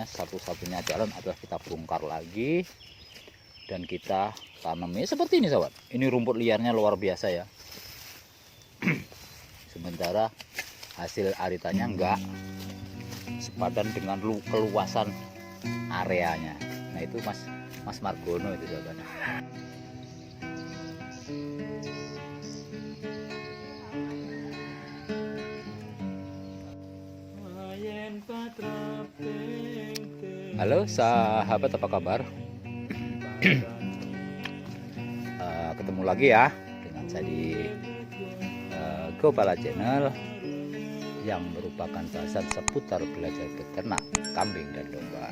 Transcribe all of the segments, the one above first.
makanya satu-satunya jalan adalah kita bongkar lagi dan kita tanamnya seperti ini sahabat. Ini rumput liarnya luar biasa ya. Sementara hasil aritannya enggak sepadan dengan keluasan areanya. Nah itu Mas Margono itu sahabat. Halo sahabat, apa kabar? Ketemu lagi ya dengan saya di Gopala Channel yang merupakan bahasan seputar belajar beternak kambing dan domba.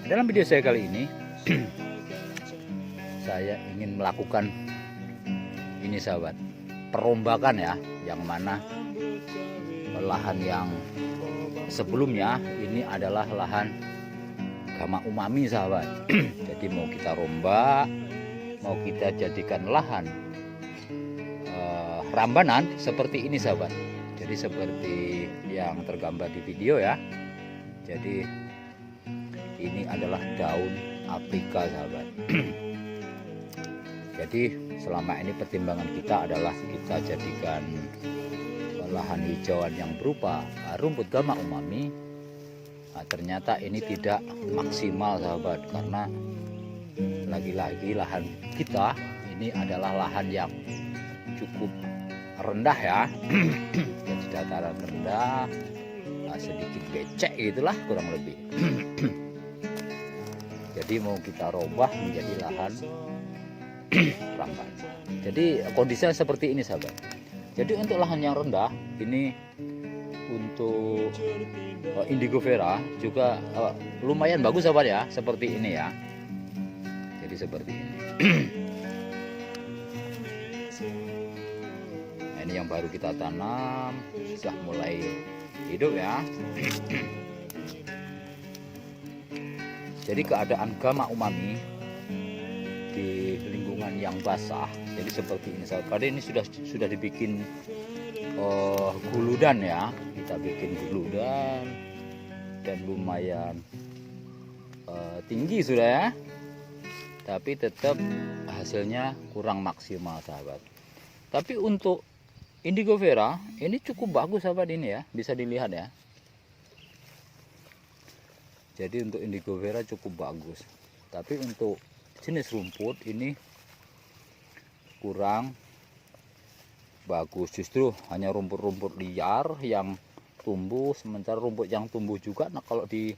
Dalam video saya kali ini saya ingin melakukan ini sahabat, perombakan ya, yang mana lahan yang sebelumnya ini adalah lahan Gama Umami sahabat. Jadi mau kita rombak, mau kita jadikan lahan rambanan seperti ini sahabat. Jadi seperti yang tergambar di video ya. Jadi ini adalah daun aprika sahabat. Jadi selama ini pertimbangan kita adalah kita jadikan lahan hijauan yang berupa rumput Gama Umami. Nah, ternyata ini tidak maksimal sahabat, karena lagi-lagi lahan kita ini adalah lahan yang cukup rendah ya. Jadi dataran rendah, sedikit becek gitulah kurang lebih. Jadi mau kita robah menjadi lahan rambat. Jadi kondisinya seperti ini sahabat. Jadi untuk lahan yang rendah ini untuk Indigo Vera juga lumayan bagus sahabat ya, seperti ini ya. Jadi seperti ini. Nah, ini yang baru kita tanam sudah mulai hidup ya. Jadi keadaan Gama Umami di lingkungan yang basah jadi seperti ini sahabat. Pada ini sudah dibikin guludan ya, kita bikin guludan dan lumayan tinggi sudah ya, tapi tetap hasilnya kurang maksimal sahabat. Tapi untuk Indigo Vera ini cukup bagus sahabat, ini ya bisa dilihat ya. Jadi untuk Indigo Vera cukup bagus, tapi untuk jenis rumput ini kurang bagus, justru hanya rumput-rumput liar yang tumbuh. Sementara rumput yang tumbuh juga, nah kalau di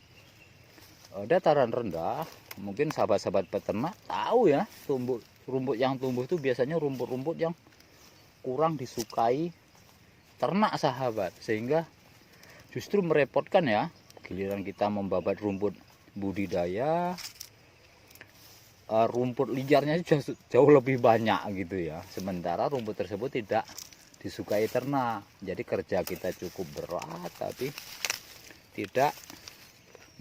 dataran rendah mungkin sahabat-sahabat peternak tahu ya, rumput yang tumbuh itu biasanya rumput-rumput yang kurang disukai ternak sahabat, sehingga justru merepotkan ya. Giliran kita membabat rumput budidaya, rumput liarnya jauh lebih banyak gitu ya. Sementara rumput tersebut tidak disukai ternak. Jadi kerja kita cukup berat tapi tidak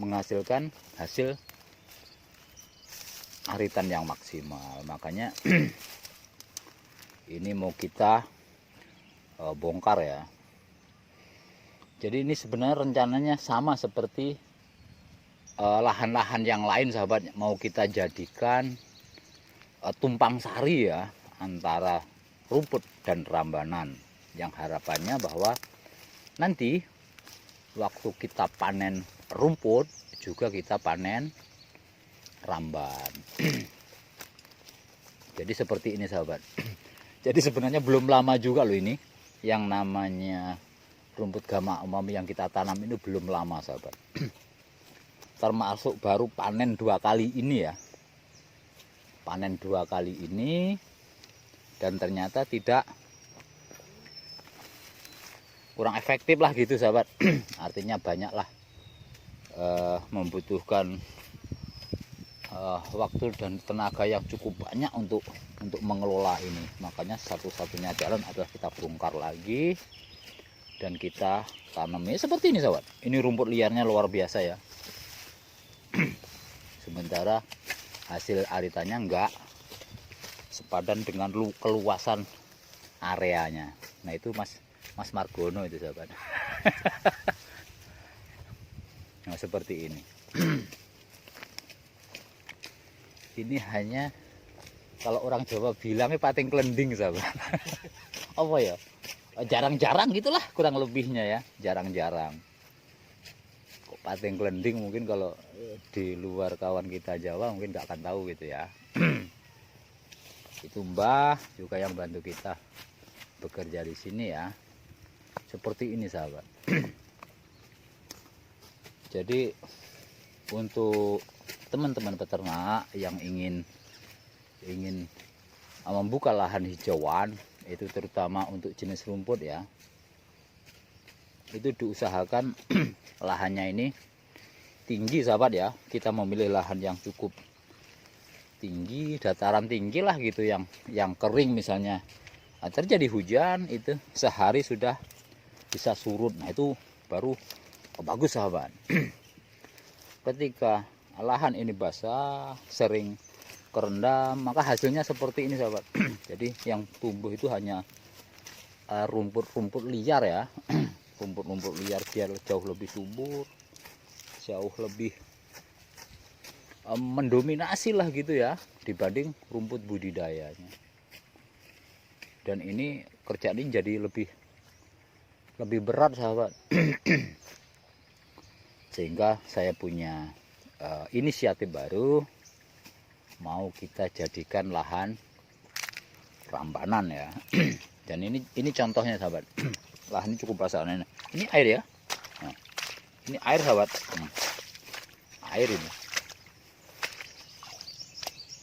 menghasilkan hasil aritan yang maksimal. Makanya ini mau kita bongkar ya. Jadi ini sebenarnya rencananya sama seperti lahan-lahan yang lain sahabat, mau kita jadikan tumpang sari ya antara rumput dan rambanan, yang harapannya bahwa nanti waktu kita panen rumput juga kita panen ramban. Jadi seperti ini sahabat. Jadi sebenarnya belum lama juga loh ini yang namanya rumput Gama Umami yang kita tanam ini belum lama sahabat. Termasuk baru panen 2 kali ini ya, panen 2 kali ini, dan ternyata tidak kurang efektif lah gitu sahabat. Artinya banyaklah membutuhkan waktu dan tenaga yang cukup banyak untuk mengelola ini. Makanya satu-satunya jalan adalah kita bongkar lagi dan kita tanamnya seperti ini sahabat. Ini rumput liarnya luar biasa ya. Sementara hasil aritannya enggak sepadan dengan keluasan areanya. Nah itu Mas Margono itu sahabat. Nah, seperti ini. Ini hanya kalau orang Jawa bilangnya pating kelending, sahabat. Apa ya? Jarang-jarang gitulah kurang lebihnya ya, jarang-jarang. Kok pating kelending, mungkin kalau di luar kawan kita Jawa mungkin nggak akan tahu gitu ya. Itu Mbah juga yang bantu kita bekerja di sini ya. Seperti ini, sahabat. Jadi untuk teman-teman peternak yang ingin membuka lahan hijauan, itu terutama untuk jenis rumput ya, itu diusahakan lahannya ini tinggi, sahabat ya. Kita memilih lahan yang cukup tinggi, dataran tinggi lah gitu, yang kering misalnya. Nah, terjadi hujan itu sehari sudah bisa surut. Nah, itu baru bagus, sahabat. Ketika lahan ini basah, sering kerendam, maka hasilnya seperti ini, sahabat. Jadi yang tumbuh itu hanya rumput-rumput liar ya. Rumput-rumput liar biar jauh lebih subur, jauh lebih mendominasi lah gitu ya, dibanding rumput budidayanya. Dan ini kerjaan ini jadi lebih berat, sahabat. Sehingga saya punya inisiatif baru, mau kita jadikan lahan rambanan ya. Dan ini contohnya, sahabat. Lahan ini cukup basah. Ini air ya. Nah, ini air, sahabat. Air ini.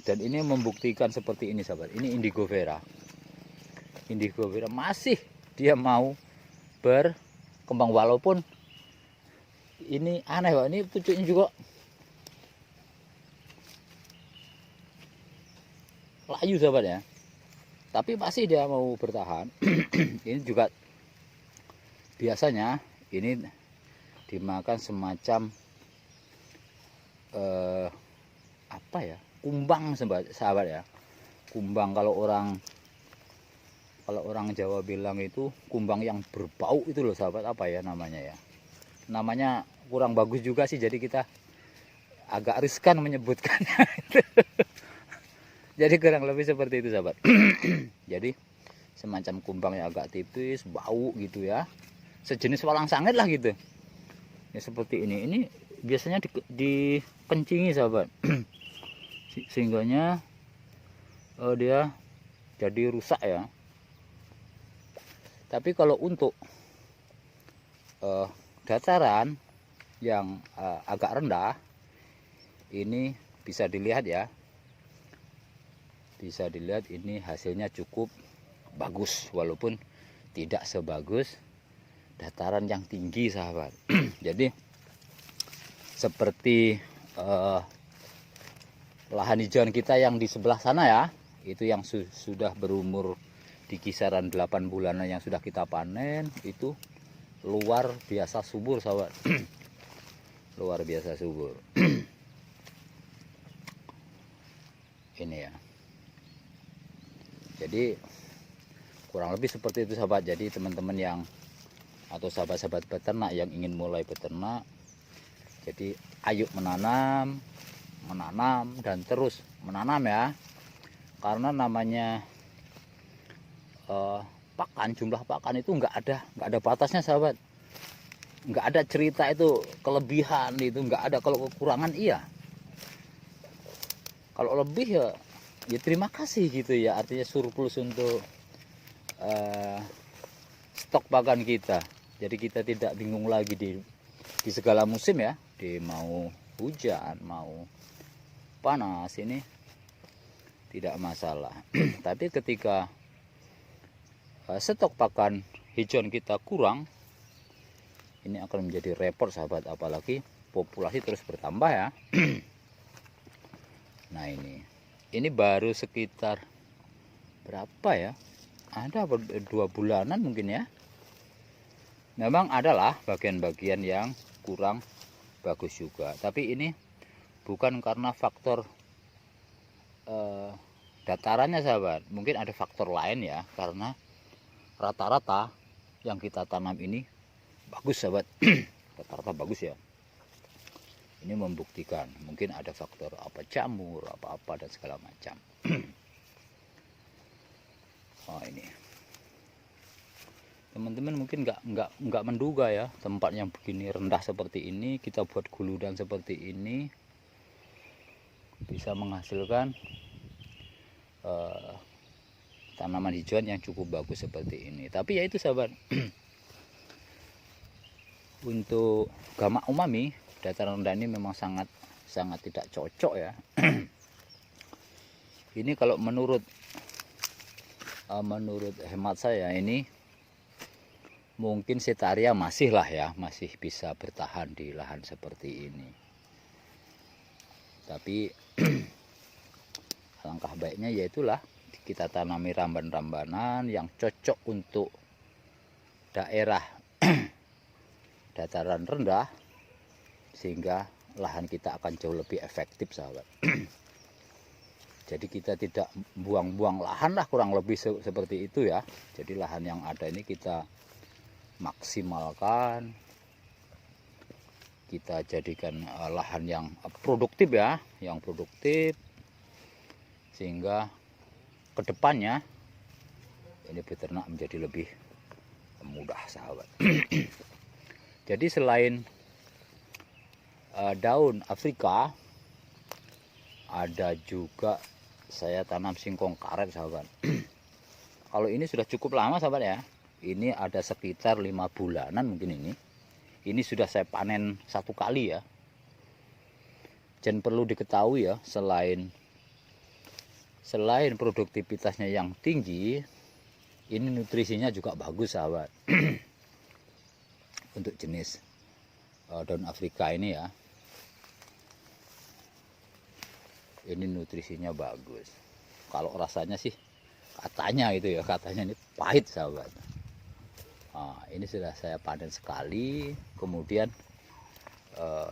Dan ini membuktikan seperti ini, sahabat. Ini indigo vera. Indigo vera masih dia mau berkembang, walaupun ini aneh, Pak. Ini pucuknya juga layu, sahabat ya. Tapi masih dia mau bertahan. Ini juga biasanya ini dimakan semacam apa ya? Kumbang, sahabat ya. Kumbang, kalau orang Jawa bilang itu kumbang yang berbau itu loh, sahabat. Apa ya namanya ya? Namanya kurang bagus juga sih, jadi kita agak riskan menyebutkannya. Jadi kurang lebih seperti itu, sahabat. Jadi semacam kumbang yang agak tipis, bau gitu ya. Sejenis walang sangit lah gitu. Ya seperti ini. Ini biasanya dikencingi, sahabat. Sehingganya dia jadi rusak ya. Tapi kalau untuk dataran yang agak rendah, ini bisa dilihat ya. Bisa dilihat ini hasilnya cukup bagus, walaupun tidak sebagus dataran yang tinggi, sahabat. Jadi seperti lahan hijauan kita yang di sebelah sana ya, itu yang sudah berumur di kisaran 8 bulanan yang sudah kita panen, itu luar biasa subur, sahabat. Luar biasa subur. Ini ya. Jadi kurang lebih seperti itu, sahabat. Jadi teman-teman yang atau sahabat-sahabat peternak yang ingin mulai peternak, jadi ayo menanam dan terus menanam ya. Karena namanya pakan, jumlah pakan itu nggak ada batasnya, sahabat. Nggak ada cerita itu kelebihan, itu nggak ada. Kalau kekurangan iya, kalau lebih ya terima kasih gitu ya, artinya surplus untuk stok pakan kita. Jadi kita tidak bingung lagi di segala musim ya, di mau hujan mau panas, ini tidak masalah. Tapi ketika stok pakan hijauan kita kurang, ini akan menjadi repot, sahabat. Apalagi populasi terus bertambah ya. Nah ini baru sekitar berapa ya, ada 2 bulanan mungkin ya. Memang adalah bagian-bagian yang kurang bagus juga, tapi ini bukan karena faktor datarannya, sahabat. Mungkin ada faktor lain ya, karena rata-rata yang kita tanam ini bagus, sahabat. Rata-rata bagus ya. Ini membuktikan mungkin ada faktor apa, jamur apa-apa dan segala macam. Oh, ini teman-teman mungkin nggak menduga ya, tempat yang begini rendah seperti ini kita buat guludan seperti ini bisa menghasilkan tanaman hijauan yang cukup bagus seperti ini. Tapi ya itu sahabat, untuk gamak umami dataran rendah ini memang sangat tidak cocok ya. Ini kalau menurut hemat saya, ini mungkin setaria masih lah ya, masih bisa bertahan di lahan seperti ini. Tapi alangkah baiknya yaitulah kita tanami ramban-rambanan yang cocok untuk daerah dataran rendah, sehingga lahan kita akan jauh lebih efektif sahabat. Jadi kita tidak buang-buang lahan lah, kurang lebih seperti itu ya. Jadi lahan yang ada ini kita maksimalkan, kita jadikan lahan yang produktif ya, yang produktif, sehingga kedepannya ini beternak menjadi lebih mudah sahabat. Jadi selain daun Afrika, ada juga saya tanam singkong karet sahabat. Kalau ini sudah cukup lama sahabat ya, ini ada sekitar 5 bulanan mungkin ini. Ini sudah saya panen 1 kali ya. Dan perlu diketahui ya, selain produktivitasnya yang tinggi, ini nutrisinya juga bagus sahabat. Untuk jenis daun Afrika ini ya, ini nutrisinya bagus. Kalau rasanya sih katanya itu ya, katanya ini pahit sahabat. Nah, ini sudah saya panen sekali, kemudian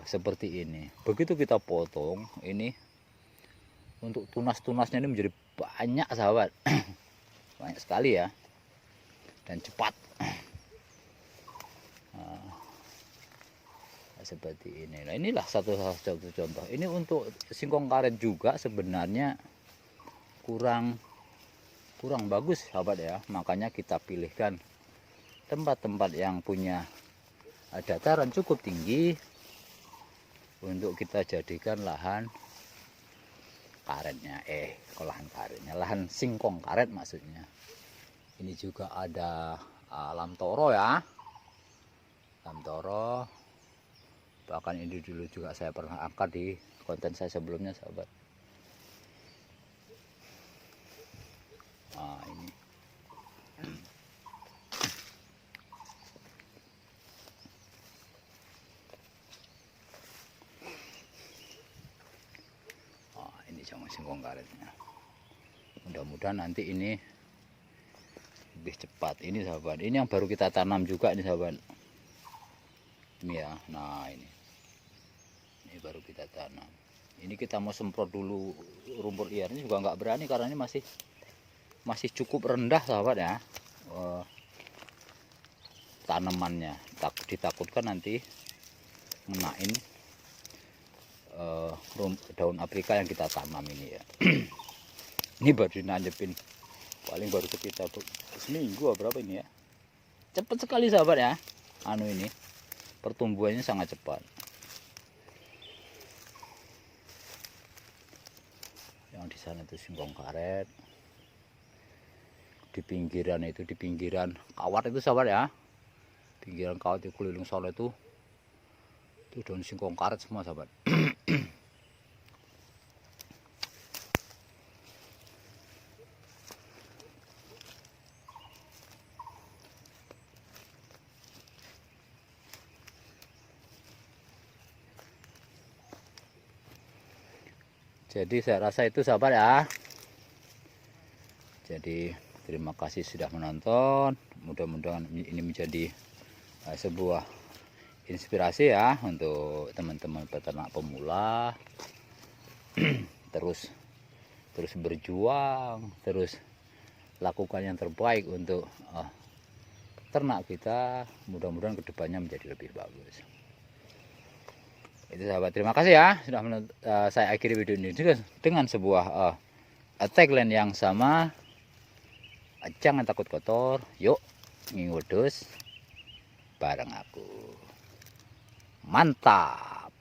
seperti ini. Begitu kita potong ini, untuk tunas-tunasnya ini menjadi banyak sahabat. Banyak sekali ya, dan cepat. Seperti ini. Nah, inilah satu contoh. Ini untuk singkong karet juga sebenarnya kurang bagus sahabat ya. Makanya kita pilihkan tempat-tempat yang punya dataran cukup tinggi untuk kita jadikan lahan karetnya, lahan karetnya, lahan singkong karet maksudnya. Ini juga ada lam toro ya, lam toro. Bahkan ini dulu juga saya pernah angkat di konten saya sebelumnya sahabat. Nah, ini jangan singkong karetnya. Mudah-mudahan nanti ini lebih cepat. Ini sahabat, ini yang baru kita tanam juga ini sahabat. Ini ya, nah ini baru kita tanam. Ini kita mau semprot dulu rumput liarnya juga nggak berani karena ini masih cukup rendah sahabat ya. Tanamannya ditakutkan nanti ngenain daun Afrika yang kita tanam ini ya. Ini baru nanjepin paling baru sekitar seminggu berapa ini ya. Cepat sekali sahabat ya. Ini pertumbuhannya sangat cepat. Yang di sana itu singkong karet. Di pinggiran itu, di pinggiran kawat itu sahabat ya. Pinggiran kawat di keliling sono itu daun singkong karet semua sahabat. Jadi saya rasa itu sahabat ya. Jadi terima kasih sudah menonton. Mudah-mudahan ini menjadi sebuah inspirasi ya untuk teman-teman peternak pemula. terus berjuang, terus lakukan yang terbaik untuk ternak kita. Mudah-mudahan kedepannya menjadi lebih bagus. Itu sahabat, terima kasih ya sudah saya akhiri video ini dengan sebuah tagline yang sama. Jangan takut kotor, yuk ngingudus bareng aku. Mantap.